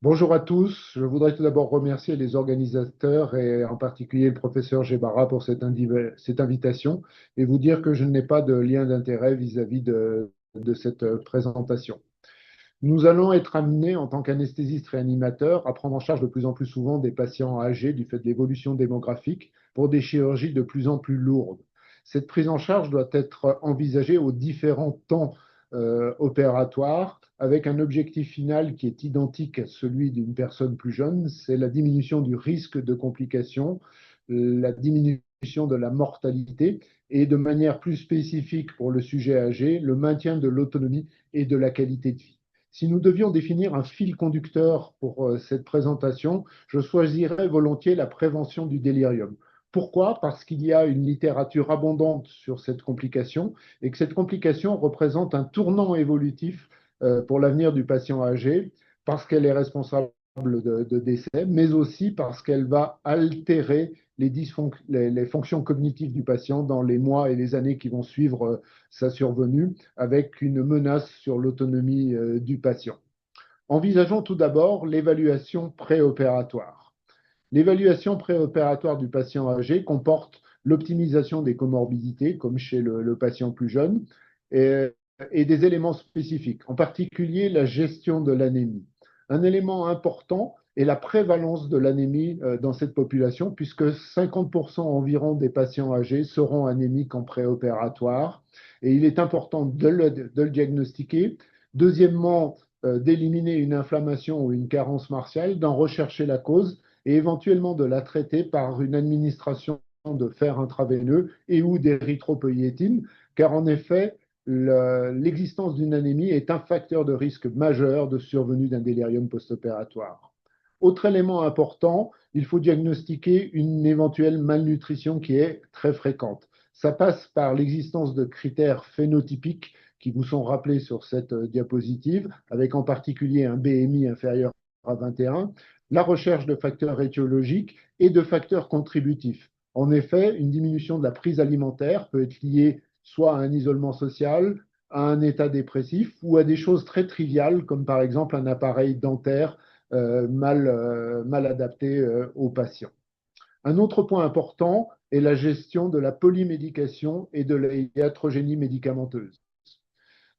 Bonjour à tous. Je voudrais tout d'abord remercier les organisateurs et en particulier le professeur Gebara pour cette invitation et vous dire que je n'ai pas de lien d'intérêt vis-à-vis de cette présentation. Nous allons être amenés en tant qu'anesthésistes réanimateurs à prendre en charge de plus en plus souvent des patients âgés du fait de l'évolution démographique pour des chirurgies de plus en plus lourdes. Cette prise en charge doit être envisagée aux différents temps opératoires avec un objectif final qui est identique à celui d'une personne plus jeune, c'est la diminution du risque de complications, la diminution de la mortalité et de manière plus spécifique pour le sujet âgé, le maintien de l'autonomie et de la qualité de vie. Si nous devions définir un fil conducteur pour cette présentation, je choisirais volontiers la prévention du délirium. Pourquoi? Parce qu'il y a une littérature abondante sur cette complication et que cette complication représente un tournant évolutif pour l'avenir du patient âgé, parce qu'elle est responsable de décès, mais aussi parce qu'elle va altérer les fonctions cognitives du patient dans les mois et les années qui vont suivre sa survenue, avec une menace sur l'autonomie du patient. Envisageons tout d'abord l'évaluation préopératoire. L'évaluation préopératoire du patient âgé comporte l'optimisation des comorbidités, comme chez le patient plus jeune, et, et des éléments spécifiques, en particulier la gestion de l'anémie. Un élément important est la prévalence de l'anémie dans cette population, puisque 50% environ des patients âgés seront anémiques en préopératoire, et il est important de le diagnostiquer. Deuxièmement, d'éliminer une inflammation ou une carence martiale, d'en rechercher la cause et éventuellement de la traiter par une administration de fer intraveineux et ou d'érythropoïétine, car en effet, l'existence d'une anémie est un facteur de risque majeur de survenue d'un délirium post-opératoire. Autre élément important, il faut diagnostiquer une éventuelle malnutrition qui est très fréquente. Ça passe par l'existence de critères phénotypiques qui vous sont rappelés sur cette diapositive, avec en particulier un BMI inférieur à 21, la recherche de facteurs étiologiques et de facteurs contributifs. En effet, une diminution de la prise alimentaire peut être liée soit à un isolement social, à un état dépressif ou à des choses très triviales comme par exemple un appareil dentaire mal adapté aux patients. Un autre point important est la gestion de la polymédication et de la iatrogénie médicamenteuse.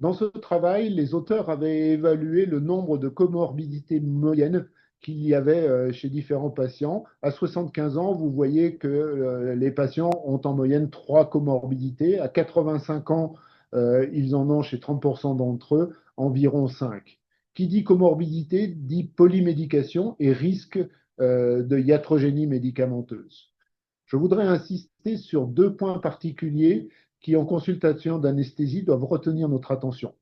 Dans ce travail, les auteurs avaient évalué le nombre de comorbidités moyennes qu'il y avait chez différents patients. À 75 ans, vous voyez que les patients ont en moyenne 3 comorbidités. À 85 ans, ils en ont chez 30% d'entre eux environ 5. Qui dit comorbidité dit polymédication et risque de iatrogénie médicamenteuse. Je voudrais insister sur deux points particuliers qui, en consultation d'anesthésie, doivent retenir notre attention.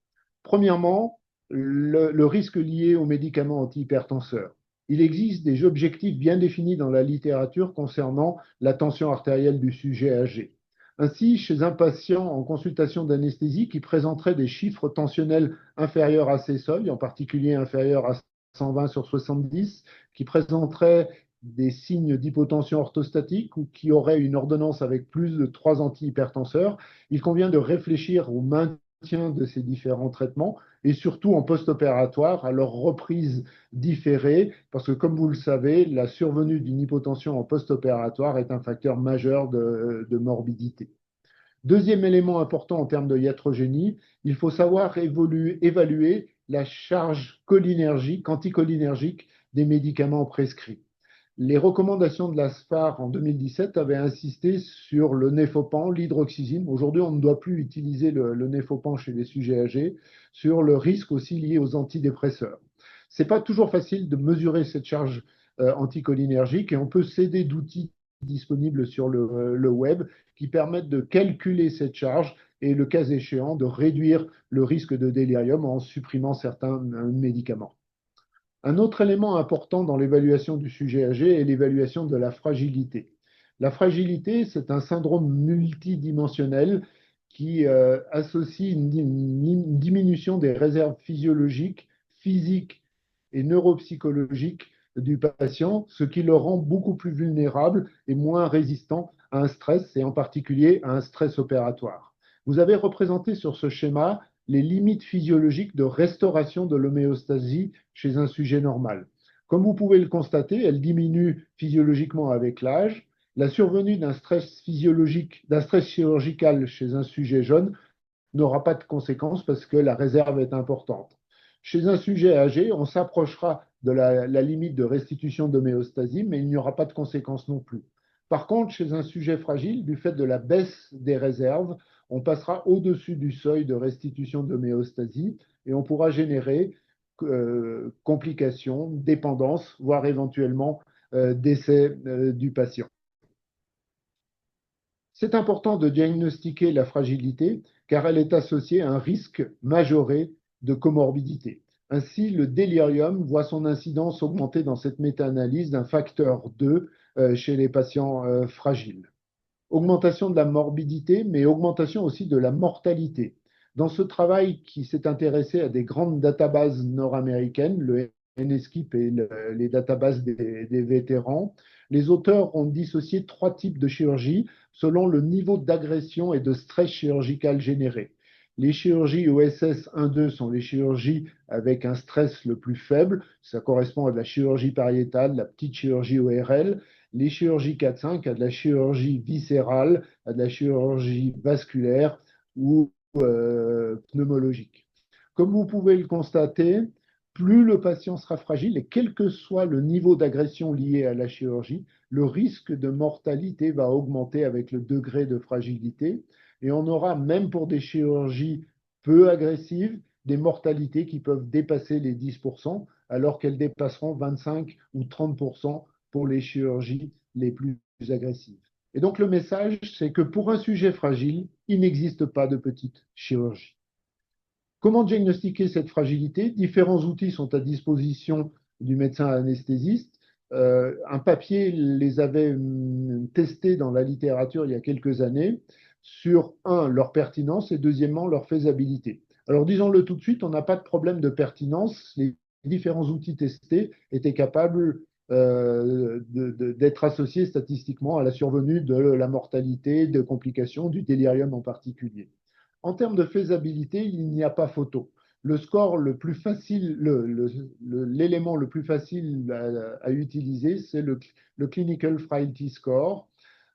Premièrement, le risque lié aux médicaments antihypertenseurs. Il existe des objectifs bien définis dans la littérature concernant la tension artérielle du sujet âgé. Ainsi, chez un patient en consultation d'anesthésie qui présenterait des chiffres tensionnels inférieurs à ces seuils, en particulier inférieurs à 120 sur 70, qui présenterait des signes d'hypotension orthostatique ou qui auraient une ordonnance avec plus de 3 antihypertenseurs, il convient de réfléchir au maintien de ces différents traitements et surtout en post-opératoire à leur reprise différée, parce que comme vous le savez, la survenue d'une hypotension en post-opératoire est un facteur majeur de morbidité. Deuxième élément important en termes de iatrogénie, il faut savoir évaluer la charge cholinergique, anticholinergique des médicaments prescrits. Les recommandations de l'ASFAR en 2017 avaient insisté sur le néfopan, l'hydroxyzine. Aujourd'hui, on ne doit plus utiliser le néfopan chez les sujets âgés, sur le risque aussi lié aux antidépresseurs. Ce n'est pas toujours facile de mesurer cette charge anticholinergique et on peut s'aider d'outils disponibles sur le web qui permettent de calculer cette charge et, le cas échéant, de réduire le risque de délirium en supprimant certains médicaments. Un autre élément important dans l'évaluation du sujet âgé est l'évaluation de la fragilité. La fragilité, c'est un syndrome multidimensionnel qui associe une diminution des réserves physiologiques, physiques et neuropsychologiques du patient, ce qui le rend beaucoup plus vulnérable et moins résistant à un stress, et en particulier à un stress opératoire. Vous avez représenté sur ce schéma les limites physiologiques de restauration de l'homéostasie chez un sujet normal. Comme vous pouvez le constater, elle diminue physiologiquement avec l'âge. La survenue d'un stress physiologique, d'un stress chirurgical chez un sujet jeune n'aura pas de conséquences parce que la réserve est importante. Chez un sujet âgé, on s'approchera de la limite de restitution d'homéostasie, mais il n'y aura pas de conséquences non plus. Par contre, chez un sujet fragile, du fait de la baisse des réserves, on passera au-dessus du seuil de restitution d'homéostasie et on pourra générer complications, dépendance, voire éventuellement décès du patient. C'est important de diagnostiquer la fragilité car elle est associée à un risque majoré de comorbidité. Ainsi, le délirium voit son incidence augmenter dans cette méta-analyse d'un facteur 2 chez les patients fragiles. Augmentation de la morbidité, mais augmentation aussi de la mortalité. Dans ce travail qui s'est intéressé à des grandes databases nord-américaines, le NSKIP et les databases des vétérans, les auteurs ont dissocié trois types de chirurgie selon le niveau d'agression et de stress chirurgical généré. Les chirurgies OSS 1-2 sont les chirurgies avec un stress le plus faible. Ça correspond à de la chirurgie pariétale, la petite chirurgie ORL. Les chirurgies 4-5 à de la chirurgie viscérale, à de la chirurgie vasculaire ou pneumologique. Comme vous pouvez le constater, plus le patient sera fragile et quel que soit le niveau d'agression lié à la chirurgie, le risque de mortalité va augmenter avec le degré de fragilité et on aura, même pour des chirurgies peu agressives, des mortalités qui peuvent dépasser les 10%, alors qu'elles dépasseront 25 ou 30% pour les chirurgies les plus agressives. Et donc le message, c'est que pour un sujet fragile, il n'existe pas de petite chirurgie. Comment diagnostiquer cette fragilité? Différents outils sont à disposition du médecin anesthésiste. Un papier les avait testés dans la littérature il y a quelques années sur, un, leur pertinence et deuxièmement, leur faisabilité. Alors disons-le tout de suite, on n'a pas de problème de pertinence. Les différents outils testés étaient capables d'être associés statistiquement à la survenue de la mortalité, de complications, du délirium en particulier. En termes de faisabilité, il n'y a pas photo. Le score le plus facile, l'élément le plus facile à utiliser, c'est le Clinical Frailty Score,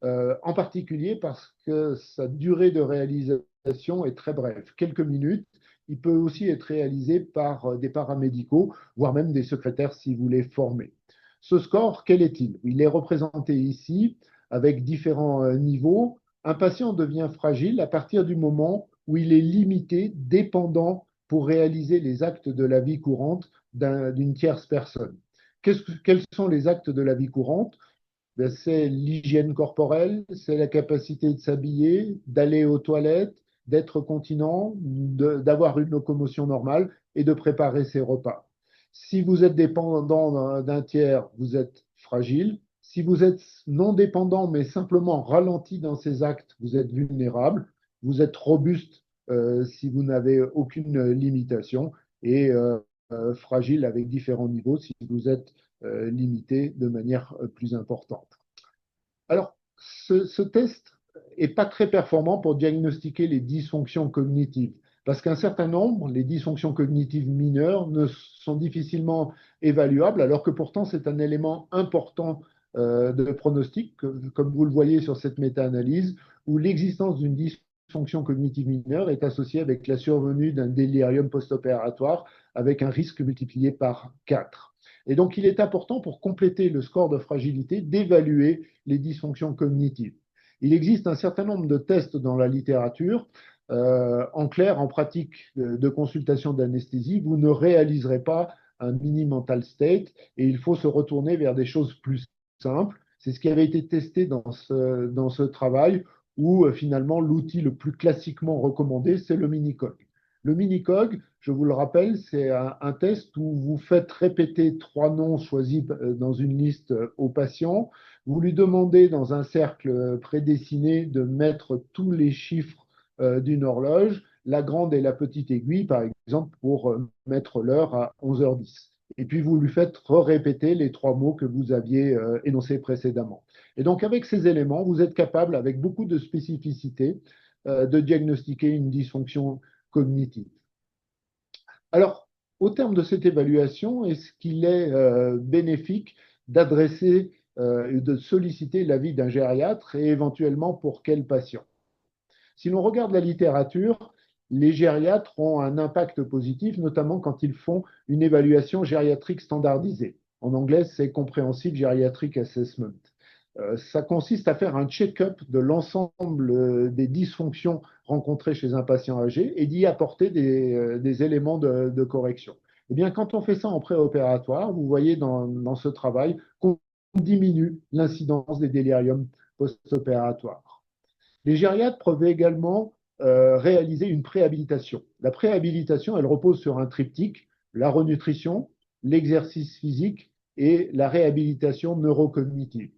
en particulier parce que sa durée de réalisation est très brève, quelques minutes. Il peut aussi être réalisé par des paramédicaux, voire même des secrétaires si vous les formez. Ce score, quel est-il? Il est représenté ici avec différents niveaux. Un patient devient fragile à partir du moment où il est limité, dépendant pour réaliser les actes de la vie courante d'une tierce personne. Quels sont les actes de la vie courante? C'est l'hygiène corporelle, c'est la capacité de s'habiller, d'aller aux toilettes, d'être continent, d'avoir une locomotion normale et de préparer ses repas. Si vous êtes dépendant d'un tiers, vous êtes fragile. Si vous êtes non dépendant, mais simplement ralenti dans ces actes, vous êtes vulnérable. Vous êtes robuste si vous n'avez aucune limitation et fragile avec différents niveaux si vous êtes limité de manière plus importante. Alors, ce test n'est pas très performant pour diagnostiquer les dysfonctions cognitives, parce qu'un certain nombre, les dysfonctions cognitives mineures, ne sont difficilement évaluables, alors que pourtant c'est un élément important de pronostic, comme vous le voyez sur cette méta-analyse, où l'existence d'une dysfonction cognitive mineure est associée avec la survenue d'un délirium post-opératoire avec un risque multiplié par 4. Et donc, il est important pour compléter le score de fragilité d'évaluer les dysfonctions cognitives. Il existe un certain nombre de tests dans la littérature. En clair, en pratique de consultation d'anesthésie, vous ne réaliserez pas un mini mental state et il faut se retourner vers des choses plus simples. C'est ce qui avait été testé dans ce travail où finalement l'outil le plus classiquement recommandé, c'est le mini-cog. Le mini-cog, je vous le rappelle, c'est un test où vous faites répéter 3 noms choisis dans une liste au patient. Vous lui demandez dans un cercle prédessiné de mettre tous les chiffres d'une horloge, la grande et la petite aiguille, par exemple, pour mettre l'heure à 11h10. Et puis vous lui faites répéter les 3 mots que vous aviez énoncés précédemment. Et donc avec ces éléments, vous êtes capable, avec beaucoup de spécificité, de diagnostiquer une dysfonction cognitive. Alors, au terme de cette évaluation, est-ce qu'il est bénéfique d'adresser et de solliciter l'avis d'un gériatre et éventuellement pour quel patient? Si l'on regarde la littérature, les gériatres ont un impact positif, notamment quand ils font une évaluation gériatrique standardisée. En anglais, c'est Comprehensive Geriatric Assessment. Ça consiste à faire un check-up de l'ensemble des dysfonctions rencontrées chez un patient âgé et d'y apporter des éléments de correction. Eh bien, quand on fait ça en préopératoire, vous voyez dans ce travail qu'on diminue l'incidence des déliriums post-opératoires. Les gériatres peuvent également réaliser une préhabilitation. La préhabilitation, elle repose sur un triptyque, la renutrition, l'exercice physique et la réhabilitation neurocognitive.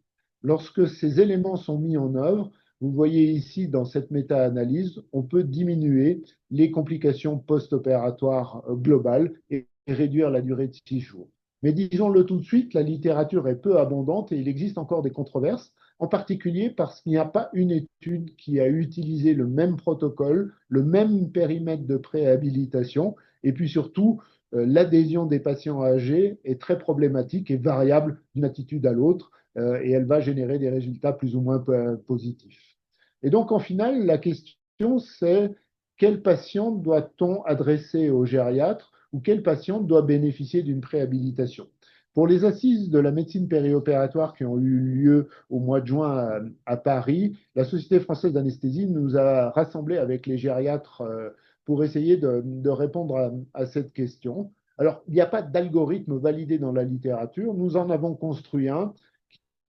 Lorsque ces éléments sont mis en œuvre, vous voyez ici dans cette méta-analyse, on peut diminuer les complications post-opératoires globales et réduire la durée de 6 jours. Mais disons-le tout de suite, la littérature est peu abondante et il existe encore des controverses, en particulier parce qu'il n'y a pas une étude qui a utilisé le même protocole, le même périmètre de préhabilitation, et puis surtout, l'adhésion des patients âgés est très problématique et variable d'une attitude à l'autre, et elle va générer des résultats plus ou moins positifs. Et donc, en final, la question, c'est quel patient doit-on adresser au gériatre ou quel patient doit bénéficier d'une préhabilitation? Pour les assises de la médecine périopératoire qui ont eu lieu au mois de juin à Paris, la Société française d'anesthésie nous a rassemblés avec les gériatres pour essayer de répondre à cette question. Alors, il n'y a pas d'algorithme validé dans la littérature. Nous en avons construit un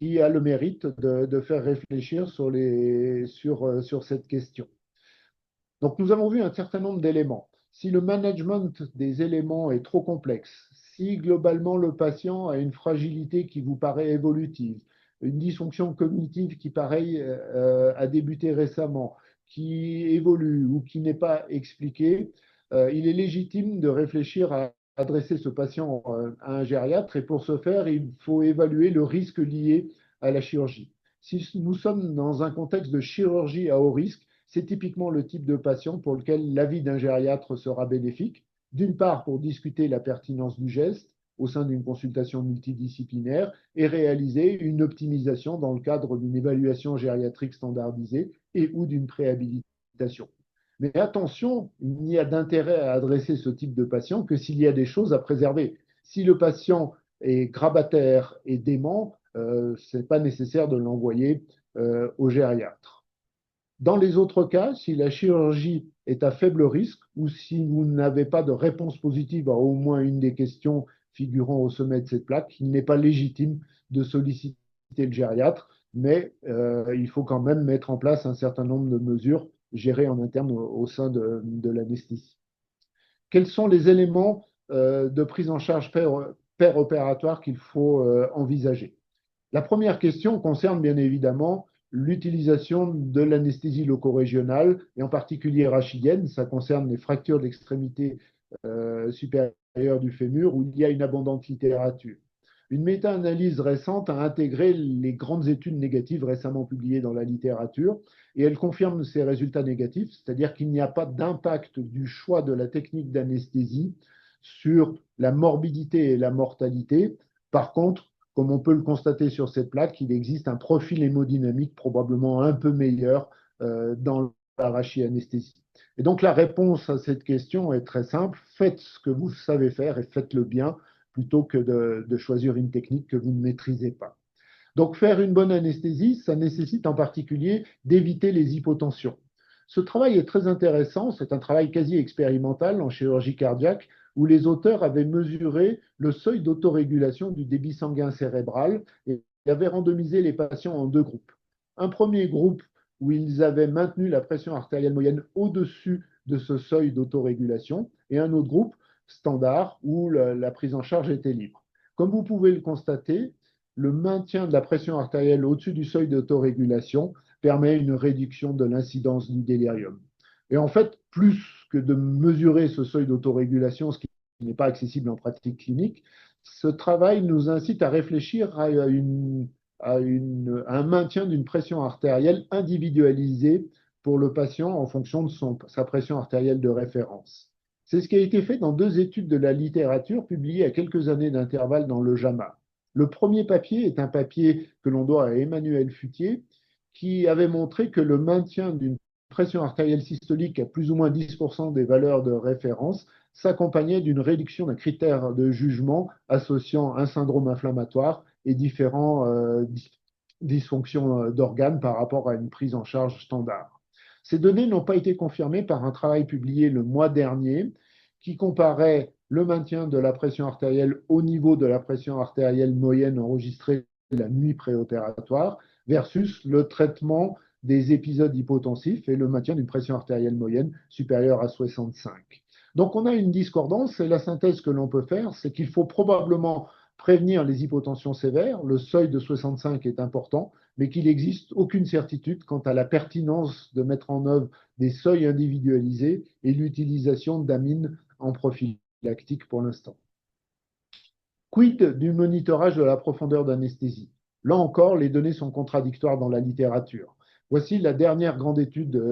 qui a le mérite de faire réfléchir sur cette question. Donc, nous avons vu un certain nombre d'éléments. Si le management des éléments est trop complexe, si globalement le patient a une fragilité qui vous paraît évolutive, une dysfonction cognitive qui, pareil, a débuté récemment, qui évolue ou qui n'est pas expliquée, il est légitime de réfléchir à adresser ce patient à un gériatre et pour ce faire, il faut évaluer le risque lié à la chirurgie. Si nous sommes dans un contexte de chirurgie à haut risque, c'est typiquement le type de patient pour lequel l'avis d'un gériatre sera bénéfique, d'une part pour discuter la pertinence du geste au sein d'une consultation multidisciplinaire et réaliser une optimisation dans le cadre d'une évaluation gériatrique standardisée et ou d'une préhabilitation. Mais attention, il n'y a d'intérêt à adresser ce type de patient que s'il y a des choses à préserver. Si le patient est grabataire et dément, ce n'est pas nécessaire de l'envoyer au gériatre. Dans les autres cas, si la chirurgie est à faible risque ou si vous n'avez pas de réponse positive à au moins une des questions figurant au sommet de cette plaque, il n'est pas légitime de solliciter le gériatre, mais il faut quand même mettre en place un certain nombre de mesures gérées en interne au sein de l'anesthésie. Quels sont les éléments de prise en charge opératoire qu'il faut envisager? La première question concerne bien évidemment l'utilisation de l'anesthésie loco-régionale et en particulier rachidienne. Ça concerne les fractures d'extrémité supérieure du fémur où il y a une abondante littérature. Une méta-analyse récente a intégré les grandes études négatives récemment publiées dans la littérature et elle confirme ces résultats négatifs, c'est-à-dire qu'il n'y a pas d'impact du choix de la technique d'anesthésie sur la morbidité et la mortalité. Par contre, comme on peut le constater sur cette plaque, il existe un profil hémodynamique probablement un peu meilleur dans la rachianesthésie. Et donc la réponse à cette question est très simple, faites ce que vous savez faire et faites-le bien plutôt que de choisir une technique que vous ne maîtrisez pas. Donc faire une bonne anesthésie, ça nécessite en particulier d'éviter les hypotensions. Ce travail est très intéressant, c'est un travail quasi expérimental en chirurgie cardiaque où les auteurs avaient mesuré le seuil d'autorégulation du débit sanguin cérébral et avaient randomisé les patients en deux groupes. Un premier groupe où ils avaient maintenu la pression artérielle moyenne au-dessus de ce seuil d'autorégulation et un autre groupe standard où la prise en charge était libre. Comme vous pouvez le constater, le maintien de la pression artérielle au-dessus du seuil d'autorégulation permet une réduction de l'incidence du délirium. Et en fait, plus que de mesurer ce seuil d'autorégulation, ce qui n'est pas accessible en pratique clinique, ce travail nous incite à réfléchir à un maintien d'une pression artérielle individualisée pour le patient en fonction de sa pression artérielle de référence. C'est ce qui a été fait dans deux études de la littérature publiées à quelques années d'intervalle dans le JAMA. Le premier papier est un papier que l'on doit à Emmanuel Futier, qui avait montré que le maintien d'une pression artérielle systolique à plus ou moins 10% des valeurs de référence s'accompagnait d'une réduction d'un critère de jugement associant un syndrome inflammatoire et différents dysfonctions d'organes par rapport à une prise en charge standard. Ces données n'ont pas été confirmées par un travail publié le mois dernier qui comparait le maintien de la pression artérielle au niveau de la pression artérielle moyenne enregistrée la nuit préopératoire versus le traitement des épisodes hypotensifs et le maintien d'une pression artérielle moyenne supérieure à 65. Donc on a une discordance et la synthèse que l'on peut faire, c'est qu'il faut probablement prévenir les hypotensions sévères. Le seuil de 65 est important, mais qu'il n'existe aucune certitude quant à la pertinence de mettre en œuvre des seuils individualisés et l'utilisation d'amines en prophylactique pour l'instant. Quid du monitorage de la profondeur d'anesthésie? Là encore, les données sont contradictoires dans la littérature. Voici la dernière grande étude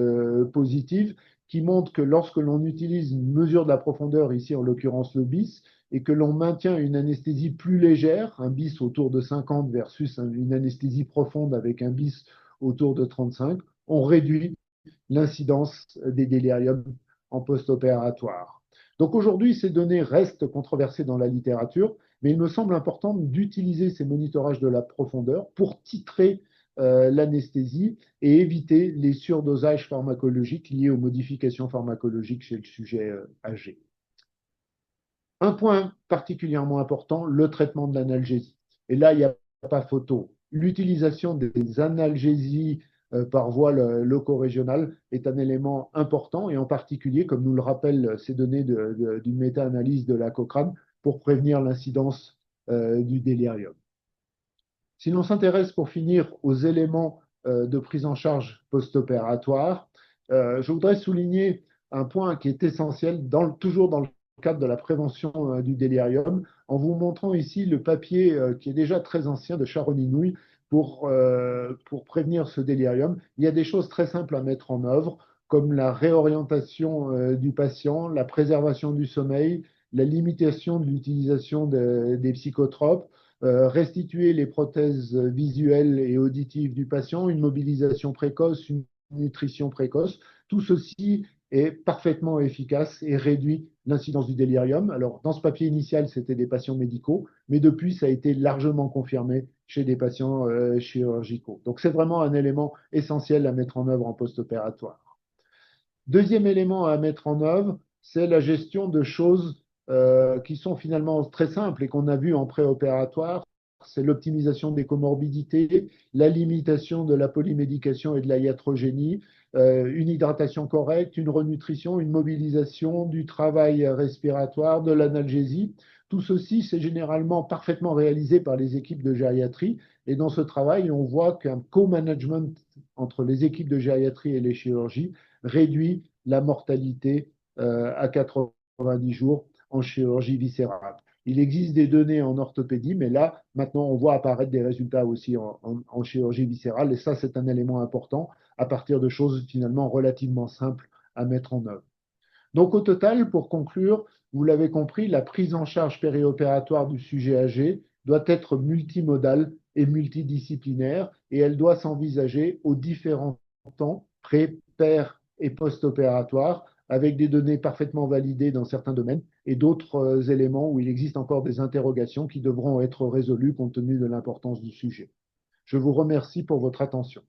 positive qui montre que lorsque l'on utilise une mesure de la profondeur, ici en l'occurrence le BIS, et que l'on maintient une anesthésie plus légère, un BIS autour de 50 versus une anesthésie profonde avec un BIS autour de 35, on réduit l'incidence des déliriums en post-opératoire. Donc aujourd'hui, ces données restent controversées dans la littérature, mais il me semble important d'utiliser ces monitorages de la profondeur pour titrer l'anesthésie et éviter les surdosages pharmacologiques liés aux modifications pharmacologiques chez le sujet âgé. Un point particulièrement important, le traitement de l'analgésie. Et là, il n'y a pas photo. L'utilisation des analgésies par voie loco-régionale est un élément important et en particulier, comme nous le rappellent ces données d'une méta-analyse de la Cochrane, pour prévenir l'incidence du délirium. Si l'on s'intéresse pour finir aux éléments de prise en charge post-opératoire, je voudrais souligner un point qui est essentiel, toujours dans le cadre de la prévention du délirium, en vous montrant ici le papier qui est déjà très ancien de Sharon-Inouye pour prévenir ce délirium. Il y a des choses très simples à mettre en œuvre, comme la réorientation du patient, la préservation du sommeil, la limitation de l'utilisation des psychotropes, restituer les prothèses visuelles et auditives du patient, une mobilisation précoce, une nutrition précoce. Tout ceci est parfaitement efficace et réduit l'incidence du délirium. Alors, dans ce papier initial, c'était des patients médicaux, mais depuis, ça a été largement confirmé chez des patients chirurgicaux. Donc, c'est vraiment un élément essentiel à mettre en œuvre en post-opératoire. Deuxième élément à mettre en œuvre, c'est la gestion de choses qui sont finalement très simples et qu'on a vu en préopératoire. C'est l'optimisation des comorbidités, la limitation de la polymédication et de la iatrogénie, une hydratation correcte, une renutrition, une mobilisation du travail respiratoire, de l'analgésie. Tout ceci, c'est généralement parfaitement réalisé par les équipes de gériatrie. Et dans ce travail, on voit qu'un co-management entre les équipes de gériatrie et les chirurgies réduit la mortalité à 90 jours en chirurgie viscérale. Il existe des données en orthopédie, mais là, maintenant, on voit apparaître des résultats aussi en chirurgie viscérale, et ça, c'est un élément important à partir de choses finalement relativement simples à mettre en œuvre. Donc, au total, pour conclure, vous l'avez compris, la prise en charge périopératoire du sujet âgé doit être multimodale et multidisciplinaire, et elle doit s'envisager aux différents temps, pré, per et post-opératoire, avec des données parfaitement validées dans certains domaines et d'autres éléments où il existe encore des interrogations qui devront être résolues compte tenu de l'importance du sujet. Je vous remercie pour votre attention.